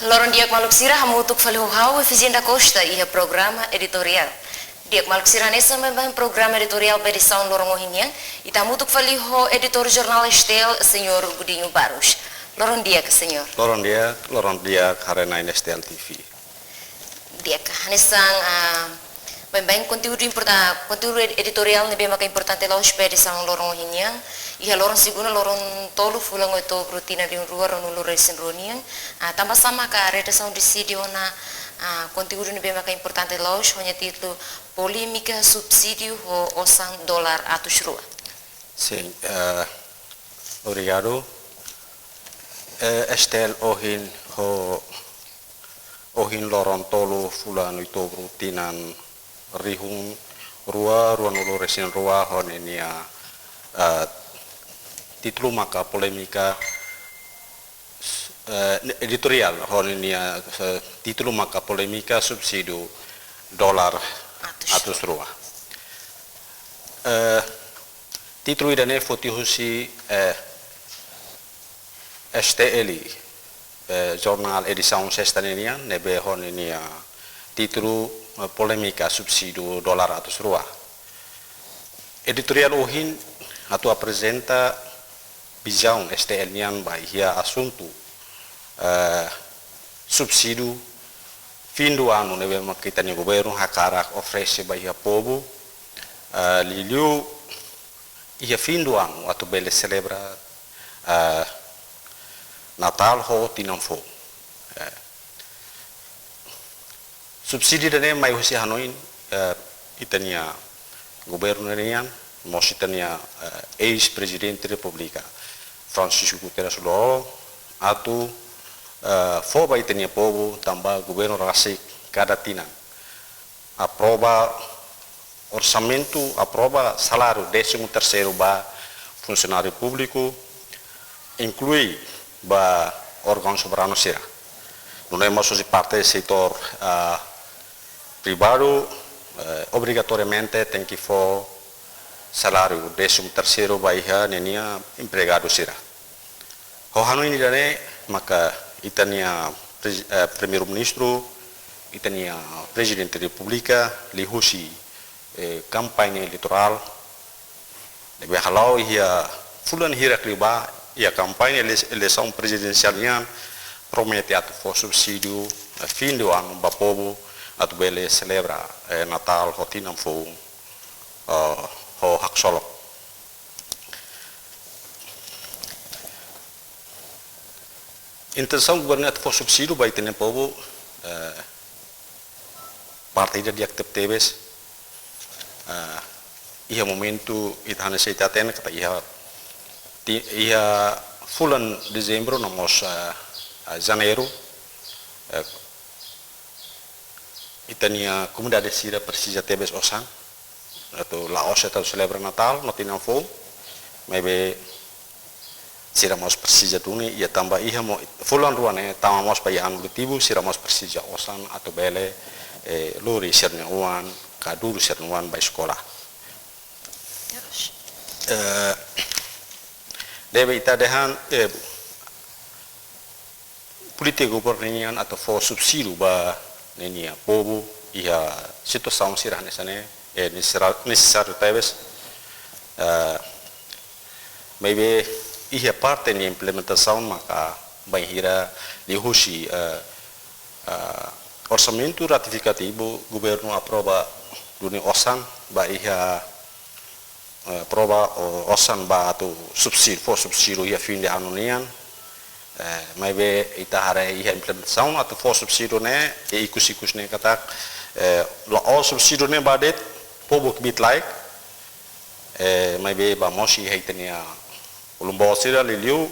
Loron diak maluk sira hamutuk falhuhau Fizenda Costa ia programa editorial. Diak maluk sira nessa memang programa editorial edição lorong ohinyang itamutuk faliho editor jornal Estel Senhor Budinho Barus. Loron diak senhor. Loron diak Harena Estel TV. Diak hanesang memang conteúdo editorial nebe maka importante lá expedição lorong ohinyang. Ia lorong siguna lorong tolu fulang itu rutina di luar ronu luresin ronian tambah sama ka redação de sídio na conteúdo ni bem importante laus hanya título polêmica subsídio ho osang dolar atus rua. Sim, obrigado. Estel ohin lorong tolu fulang itu rutinan rihung rua ronu luresin rua honenia título maka polemika editorial honinya título maka polemika subsídio dolar atus rua. Título idane fotihusi STL jornal edição sexta-feira nebe honinya título polemika subsídio dolar atus rua. Editorial ohin atau apresenta visão STL-nian bahia assunto subsídio fim do ano nebe makita ni governo hakarak oferece bahia povo liliu ia fim do ano atau bele celebra Natal ho tinamfo subsídio dane mai hosi hanoin itania governo nian mositania ex-presidente República Francisco Guterres lo atau foba itenia povo tambah governo rasik cada tina aprova orçamento aprova salário 13º ba funcionário público inclui ba órgão soberano sira não é mais parte do setor privado obrigatoriamente tem que for salário 13º baiha nenia empregado sira. Hohano ini dane maka itania primeiro-ministro itania presidente da República lihusi kampanye eleitoral lebe halau ia fulan hira kriba ia kampanye eleição presidencialnya promete atu for subsídio fim do ano ba povo atu bele celebra Natal hotinam fo ho hak solok. Intenção governo for subsídio vai ter povo partida de acteptebes ia momento itana seita ten kata ia fulan dezembro namos janeiro itania comunidade sira precisa tebes osan atau Laos atau celebra Natal no tinam fo maybe siramos precisa tuni ia tambah iha mo fulan ruane tamamos payan lutibu siramos precisa osan atau bele luri sirnya uan kaduru sirnya uan ba sekolah debe ita dehan politik gubernurian atau for subsídio ba nenia povo ia situação sirah nesane necessário talvez maybe ia parte ni implementação maka banhira lihusi orçamento ratificativo governo aprova dunia osan ba ia aprova osan ba atau subsídio for subsídio ia fim de ano nian maybe ita hare ia implementação atau for subsídio ne ikus ne katak la subsídio ne badet povo que bit like maybe ba moshi haitenia ulumbo sira liliu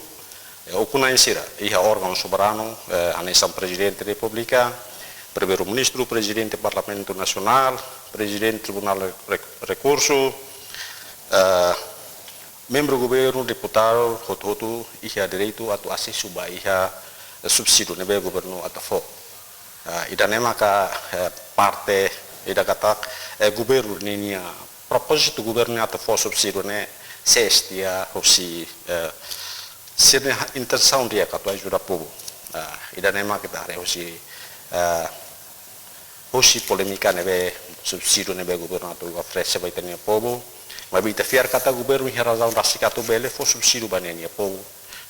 okuna sira iha órgão soberano anesan presidente da República primeiro-ministro presidente Parlamento Nacional presidente Tribunal Recurso membro governo deputado hotu iha direito atau acesso ba iha subsídio nebe governo atau fo idane maka parte ida kata governo ninia propósito governo atau for subsídio ne sestia hosi sirne intenção dia kata ajuda povo idanema kita hari hosi polemika nebe subsidio nebe governato fresh ba itania povo ma bita fiar kata governo hi razão rasikato bele fo subsidio banenia povo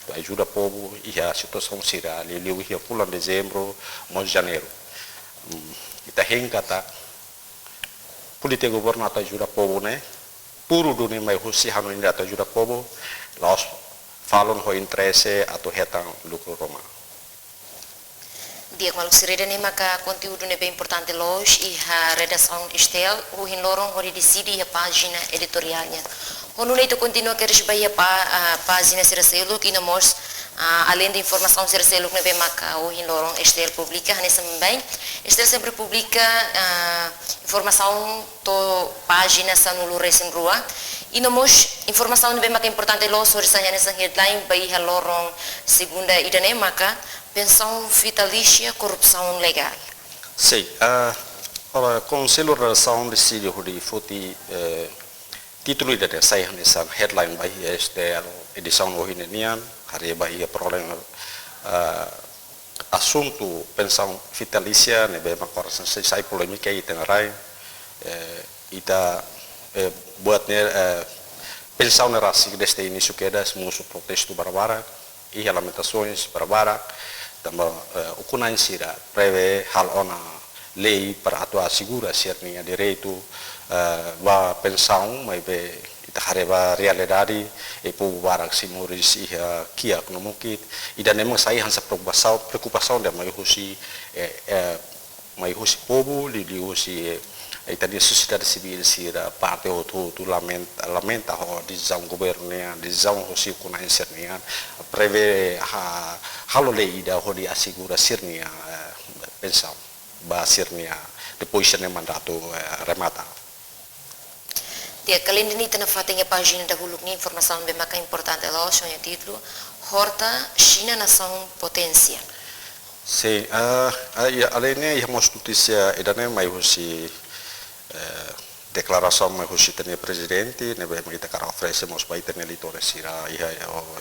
to ajuda povo ia situação sira liu ia pulang dezembro mo janeiro ita kata politika governato ajuda povo né puro dunia mai hosi hanu inda ajuda povo los falon ho interesse atau hetang lucro roma. Dia maluk sereda ne maka conteúdo ne bem importante loja e a redação estel o hinloron hori decidi a página editorialnya. Honu ne to continua queres bai a página seraselo que nós além de informação seraselo ne bem maka o hinloron estel publica hane também estel sempre publica informação to página sanulu recém rua e nós informação ne bem maka importante loja hori sanya nessa headline bai a lorong segunda idane maka pensão vitalícia, corrupção legal. Sim, o Conselho de Relação decide que foi título da saya nessa headline bahia este edição hoje nian hari bahia problema assunto pensão vitalícia ne bem agora sai polêmica aí tem rai ita buatnya pensão nerasi deste início que era musuh protesto barbara e lamentações barbara tambah ukuran sira preve hal ona lei para atua segura sernia direito va pensão mas be ita hareba realidade e povo barak simuris ia kia no mungkin ida nemo sai hansa preocupação da mai husi povo li husi ita di sociedade civil sira parte tu lamenta ho di zão governo di zão husi ukuran sernia preve halo lei da ho di assegura sirnia pensão ba sirnia depois ne mandato remata. Dia kalian ini tena fatinha página da huluknya informação bem maka importante lá o título Horta China nação potência. Sim, além disso, temos notícia idane mai husi declaração mai husi tenia presidente, ne bem kita cara oferecemos bai tenia litore sira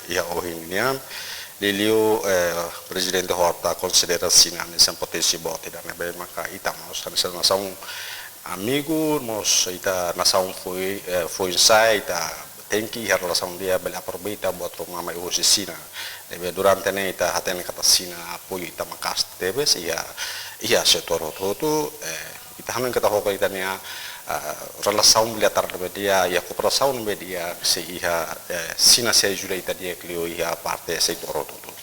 ia ohinian. Liliu presidente Horta considera China nessa potência bote da ne bem maka itamos nessa nação amigo nos ita nação foi sai ita tem que a relação dia bela aproveita buat rumah mai husi China. Debe durante ne ita hatene kata China apoio ita makas tebes ia setor tu ita hamen kata hoka ita nia relação militar dia ia cooperação media se ia China se ajuda ita dia clio ia parte setor tu.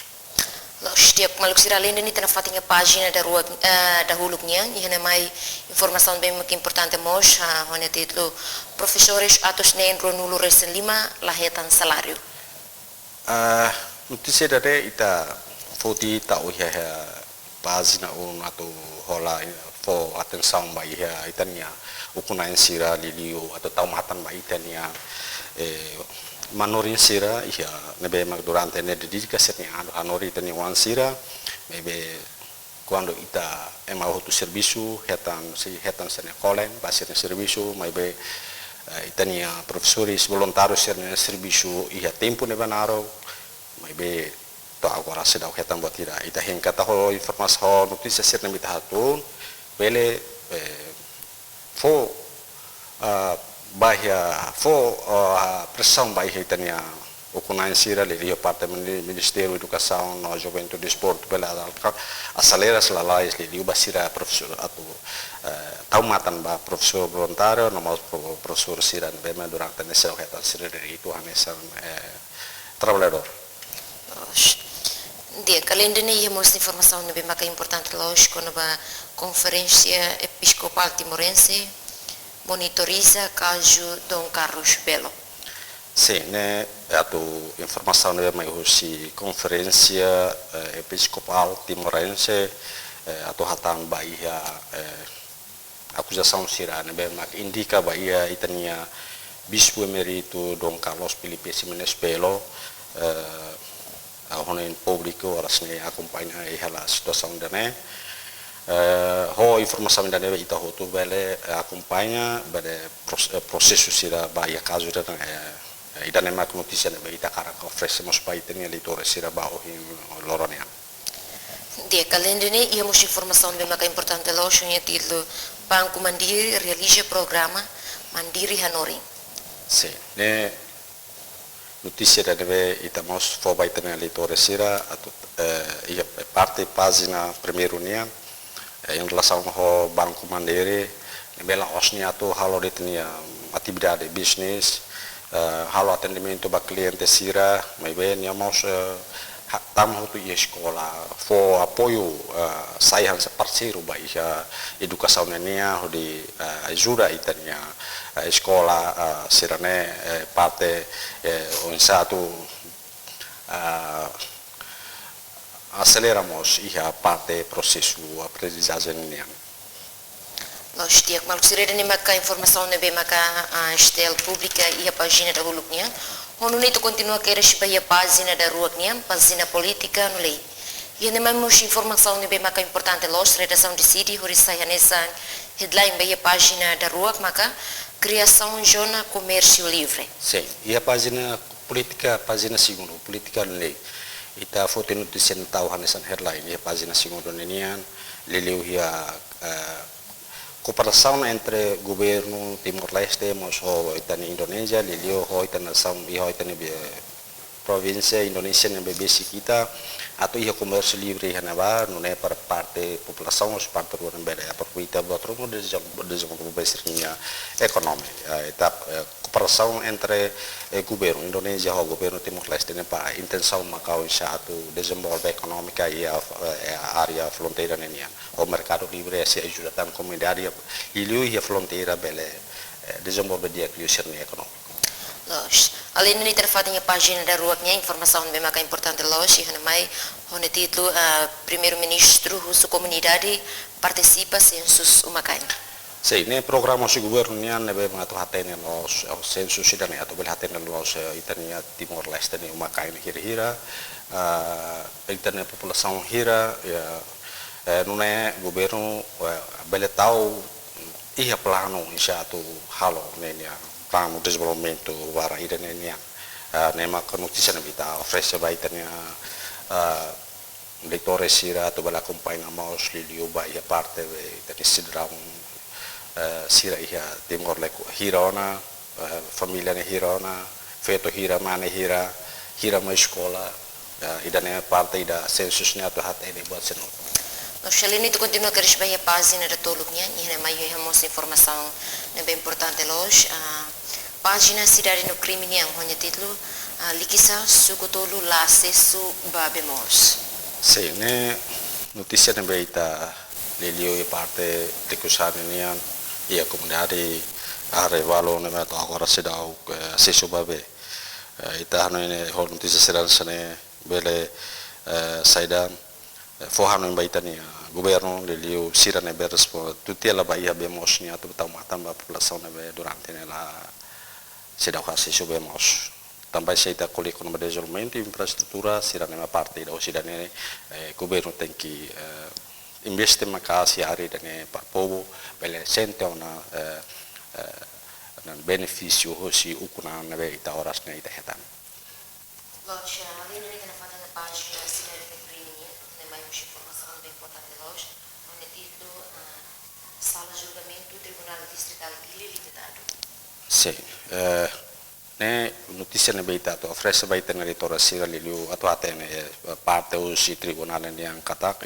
Setiap maluk sira além de tena fatinha página da huluknya e mai informação bem muito importante mos hone título professores atos nem ronulo recém lima lahetan salário. Notícia dari ita foti tau ia página atau hola fo atenção ba ia itania ukunan sira liliu atau taumatan ba itania manorin sira ia nebe mag durante ne dedicação anori tani wan sira nebe quando ita emau tu serviço hetan sene kolen basir serviço nebe itania professores voluntários sene serviço ia tempo nebe naro nebe to agora sedau hetan botira ita hengkata ho informasi ho notícia serne mita hatun bele fo bahia fo pressão bahia itania ukunan sira le parte Ministério Educação no Juventude Desporto pela acelera selalais le basira professor atau taumatan ba professor voluntário no professor sira bema durante nessa reta sira itu hanesan trabalhador. Dia kalian ini mos informação ne bem maka importante lógico na conferência episcopal timorense monitoriza caso Dom Carlos Belo. Sim, né? A informação é mais hoje conferência episcopal timorense atau hatan Bahia acusação sira, né? Mak indica Bahia itania bispo emerito Dom Carlos Felipe Ximenes Belo honen público rasne acompanha a situação da né. Ho informação da neve ita hotu bele acompanha bele processo sira Bahia caso da ida ne mak notícia neve ita cara oferecemos para itenia leitores sira ba o loronian. Dia kalendene ia mos informação bem mais importante lá hoje é título Banco Mandiri realiza programa Mandiri Hanori. Sim, né? Notícia da neve estamos foi para a leitura sira ia parte página primeira união em relação ao Banco Mandiri bela osnia tu halo ditnia atividade bisnis halo atendimento para cliente sira mas bem nós estamos tu ia escola for apoio saíhan parceiro baik educação nenia di ajuda itania escola sirane parte un satu aceleramos ia parte processo aprendizagem nenia. Nós tiak maluk sirene ni maka informação nebe maka estel pública ia página da huluknya. Hono nito continua querer a página da ruaknya, página política no lei. E nem mais informação nebe maka importante los redação de city horisai hanesa headline be página da ruak maka criação zona comércio livre. Sim, e a página política, página segunda, política no lei. Ita foto notícia no tahu hanesan headline, e a página segunda nenian leleu ia cooperação entre governo Timor-Leste, mas itani Indonesia, leleu itani nação, itani província Indonesia yang BBC kita atau ia comércio livre hanaba não é para parte população os parte do embele a percuita outro no desenvolvimento econômico etapa cooperação entre governo Indonesia e governo Timor-Leste para intenção Macau satu desenvolver econômica e a área fronteira nenia o mercado livre se ajuda tam comunidade e a fronteira bele desenvolver dia crescer econômico. Los. Além de ter feito a página da rua, a informação bem mais importante los, e mais onde título primeiro-ministro da comunidade participa census umakai. Sim, ne programa se governo nian nebe matu hatene los census sidane atau bel hatene los itania Timor-Leste ni umakai ni hira itania população hira ya nune governo bele tau ia plano insatu halo nenia plano desenvolvimento para irenenia nema notícia na vita oferece baitania leitores sira atau bela acompanhamos lilio baia parte de sidra sira ia Timor Leste hirona família ne hirona feto hira mane hira ma escola idane parte da census ne atau hata ini buat senol. Nós além de continuar a receber a página da toluknya, e mais temos informação bem importante los página cidade no crime yang hanya título likisa suku tolu la sesu babemos. Sim, né notícia ne beita lelio e parte de kusane nian e a comunidade arevalo ne mato agora se dá o sesu babe ita no ne hol notícia será sane bele saida forrano em Baitania, governo lelio sira ne berespo tutti la Bahia bemos ni atau tamatan a população ne durante la sedau kasih subemos também se está com economia de desenvolvimento e infraestrutura sira ne parte da sira ne governo tem que investir makasi hari dan para povo bele sente ona benefício hoje ukuna ne ita horas ne ita hetan. Loja, além de ter feito a página cidade no crime ne mais informação bem importante los, onde título sala de julgamento tribunal distrital ilimitado. Sim, ne notícia ne beita to oferece baita na leitora sira liliu atau atene parte usi tribunal yang katak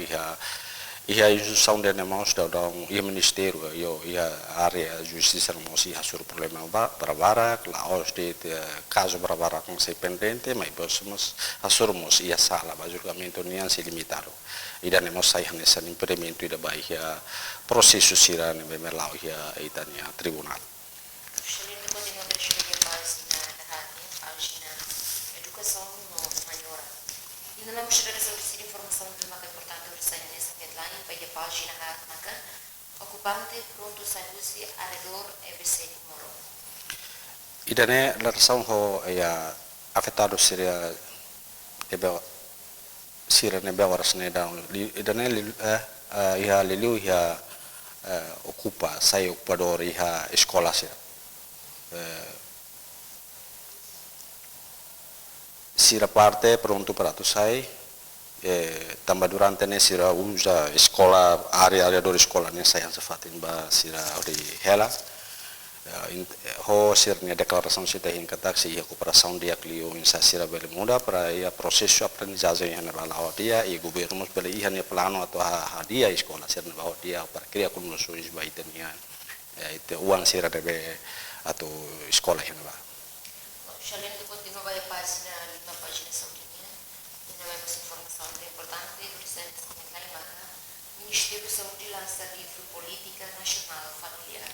ia instituição de nemos da ia ministério ia área justiça nemos ia sur problema para varak laos de caso para varak masih pendente mas bosmos assurmos ia sala julgamento nian se limitado ida nemos sai hanesa impedimento ida baik ia processo sira ne melau ia itania tribunal. Educação no maior. E não vamos chegar a essa informação de uma importante urgência nessa headline para a página maka ocupante pronto saúde arredor EBC Moro. Idane la razão ho ya afetado seria sira ne bewaras ne down idane ia liliu ia ocupa sai ocupador ia escola sira sira parte pronto para tu sai tambah durante ne sira usa sekolah area do sekolah ne saya sefatin ba sira ori hela ho sirnya declaração se tem kata se a cooperação dia clio insa sira bele muda para ia processo aprendizagem yang bala dia e governo bele ihan ya plano atau hadia sekolah sira ba dia para criar conosões ba itania itu uang sira debe atau sekolah yang ba Shalem de continua vai a página ali na página saudinha e não é mais informação importante do recente o Ministério da Saúde lança livro Política Nacional Familiar.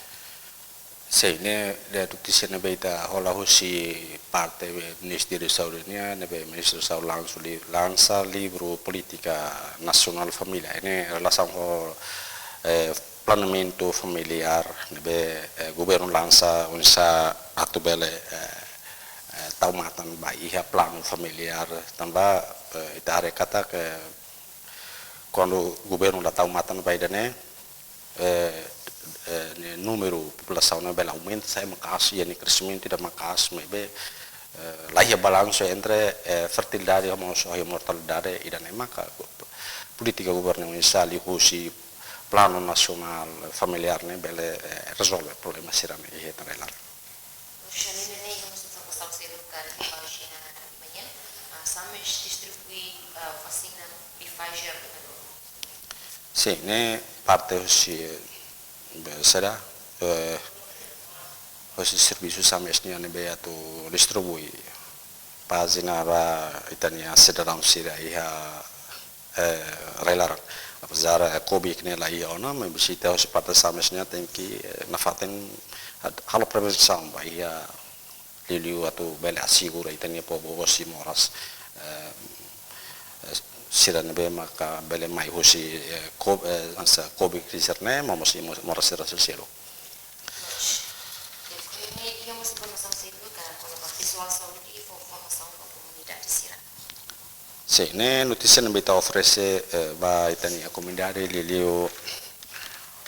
Sì, le notizie ne veita hola hosi parte del Ministero di Saúde ne be Ministero di Saúde lança livro Política Nacional Familiar ne relação ho planeamento familiar ne be governo lança unsa atubele taumatan ba iha plano familiar tambah itare kata ke quando o governo da taumatan ba idane número população não bela aumenta sai macas e ne crescimento da macas mebe lá ia balanço entre fertilidade e mortalidade e da maka política governamental e hosi plano nacional familiar ne bele resolve problema sirane e tarelar Sì, ne parte aussi será os serviços samesnya ne be atu distribui página ba itania cidadão sira iha relar apesar covid ne la ia ona me visita os parte samesnya tem que na faten halo prevenção ba ia liliu atu bele assegura itania povo os moras sira ne be maka bele mai hosi ansa covid kriserne momosi moras sira selo Sì, ne notizia ne beta oferece ba itania comunidade liliu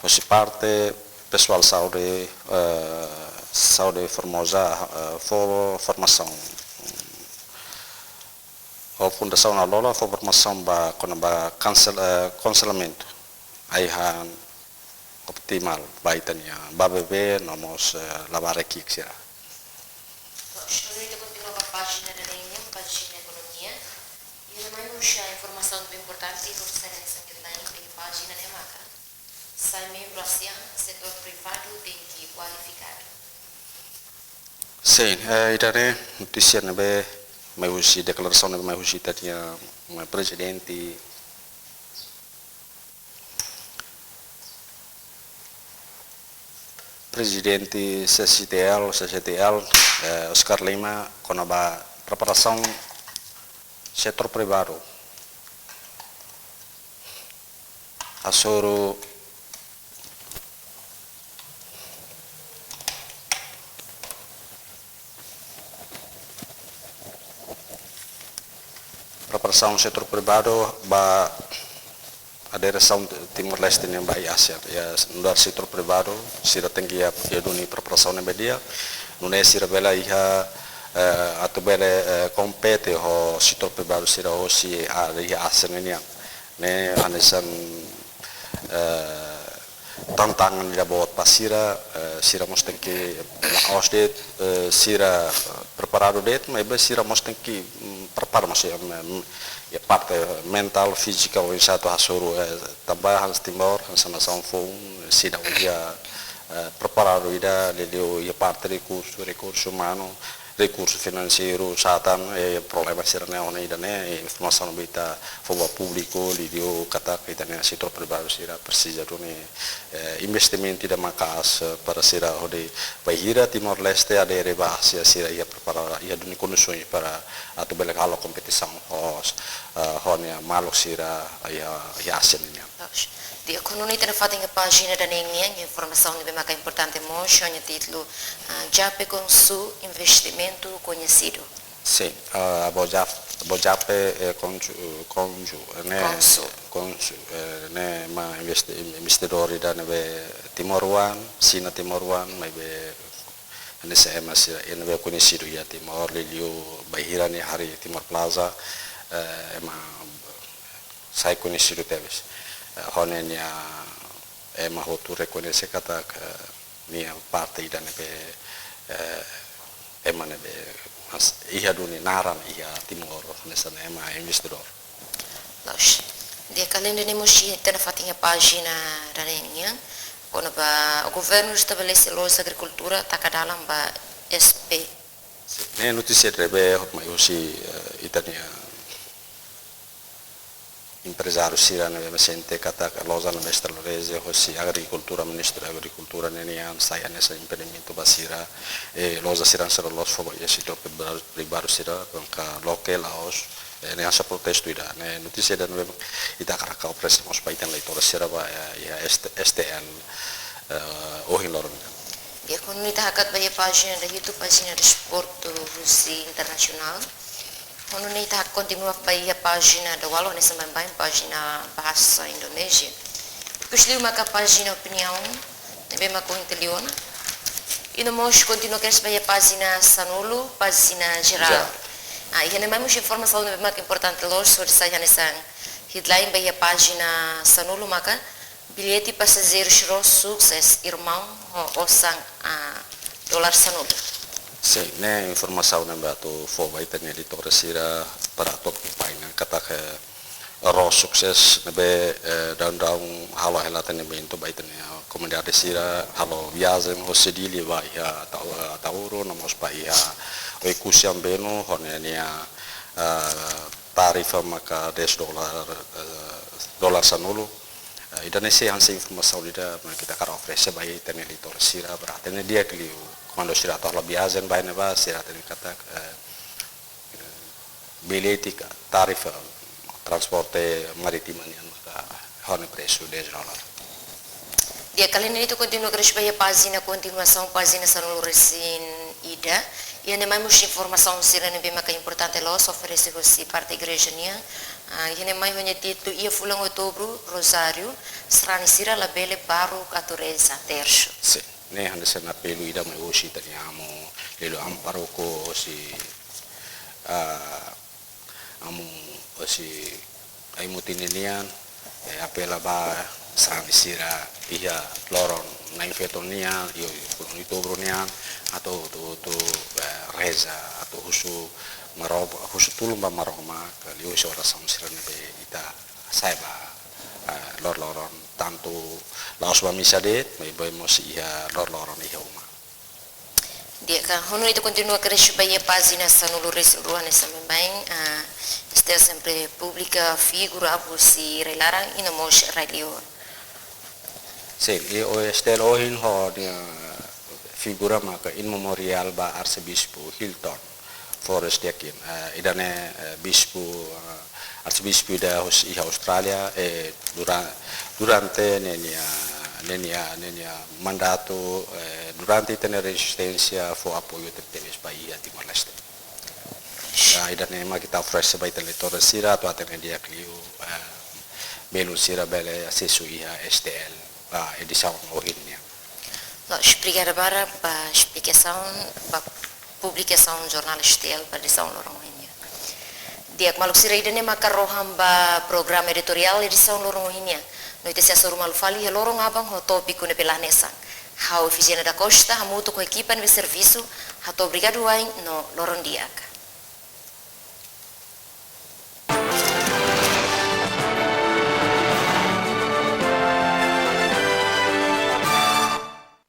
hosi parte pessoal saúde saúde formosa for formação a fundação na lola for formação ba kona ba cancelamento aí han optimal ba itania ba bebe nomos lavar aqui que será a informação bem importante por ser essa que está em página de marca. Sai membro assim, setor privado tem que qualificar. Sim, idane notícia ne be mai usi declaração ne mai usi tania presidente CCTL Oscar Lima com a preparação setor privado asoro preparação setor privado ba aderação Timor-Leste nem ba Ásia ya no setor privado sira tengi ya duni preparação ne media no ne sira bela iha atau bele compete ho setor privado sira ho si ia asenenia ne anesan tantangan di bawah pasira sira mosteng ki ausdet sira preparado det mas sira mosteng ki prepara masih ya parte mental física o satu hasuru tambah hans timor hans nação fon sida dia preparado ida lelio ya parte recurso humano recurso financeiro satan problema sirane ona idane informação bita foba público lidio kata kitane setor privado sira precisa done investimenti da makas para sira ode bahira Timor-Leste ada rebahsia sira ia prepara ia done condições para atu bela halo competição honia malok sira ia asennya di economia tem fato em página da ninguém informação de bem mais importante motion o título JAPE com su investimento conhecido sim Bojape conju ne ma investidori da nebe Timoruan Sina Timoruan maybe ne saya masih nebe conhecido ya Timor Liliu bahira ne hari Timor Plaza ma sai conhecido teves honenia mahotu reconhece kata nia parte da nebe emane be mas iha duni naran iha timor nessa ema investidor. Laos, dia kalian ini mesti tena fatinha página da nenia, quando o governo estabelece lojas de agricultura taca dalam ba SP. Ne notícia rebe hot mai hosi itania impresario sira ne sente kata loza na mestra lorese hosi agricultura ministro agricultura nenia saya nessa impedimento basira loza sira sera los fo ya sito pribaro sira ka local laos ne asa protesto ida ne notícia da ne ita karaka opresi mos paitan leitora sira ba ya STL ohiloron. Dia quando kita hakat ba página da YouTube página de Sport Rusi Internacional. Quando kita continua pa a página da Walo nessa também página bahasa Indonesia. Kusliu maka página opinião, nebe mako inteliona. E no mos continua que essa página Sanulu, página geral. E nem mais informação nebe maka importante los sobre saya nessa headline ba página Sanulu maka bilhete passageiro churro sukses irmão osang dolar Sanulu. Sim, né informação né bato for vai ter editor sira para top paina kata ke ro sukses nebe down halo helata nebe into vai ter komunidade sira halo viagem ho sedili vai ya tauro namos pai ya o ikusiam beno honenia tarifa maka $10 Sanulu. Indonesia hansi informação lida kita karo ofrece bai ter editor sira berarti dia kliu quando si rata la biasen vai ne va si rata kata bilhete tarifa transporte maritimo maka hone preço $10. Dia kali ini tu continua crescer a página continuação página Sanulu Resin Ida e nem mais informação sira ne bem mais importante los oferece hoje parte igreja nia e nem mais hanya titu ia fulang outubro Rosário serani sira la bele baru atureza terço. Sim. Ne hande sena pelu ida mai osi taniamo lelo amparo ko si amu osi ai mutinenian apela ba sang sira ia loron na infetonia io itu bronian atau tu reza atau husu marob husu tulumba maroma kali usi ora sam sira ne ita saiba loron tanto laos ba misadet mai boy mos ia loron ia uma. Dia kan hono itu continua crescer a página Sanulu Resuruan essa também está sempre pública figura abu si relarang inamos radio. Sim, e o estelo hin ho figura maka in memorial ba arcebispo Hilton Forest yakin idane bispo arcebispo da iha Australia durante nenia mandato durante la resistenza fu apoyo del paese a Timor Leste. Idane ma kita fresh ba italiano sira to atene dia kliu belu sira bele asesu iha STL edição ohinya. Lo explicar bara ba explicação ba publicação jornal STL ba edição lorongnya. Dia maluk sira idane makaroham ba program editorial edição lorongnya. Noite se asoro fali lorong abang ho topiko ne pelanesa. Ha oficina da Costa hamuto com equipa no serviço, ha to obrigado no loron diak.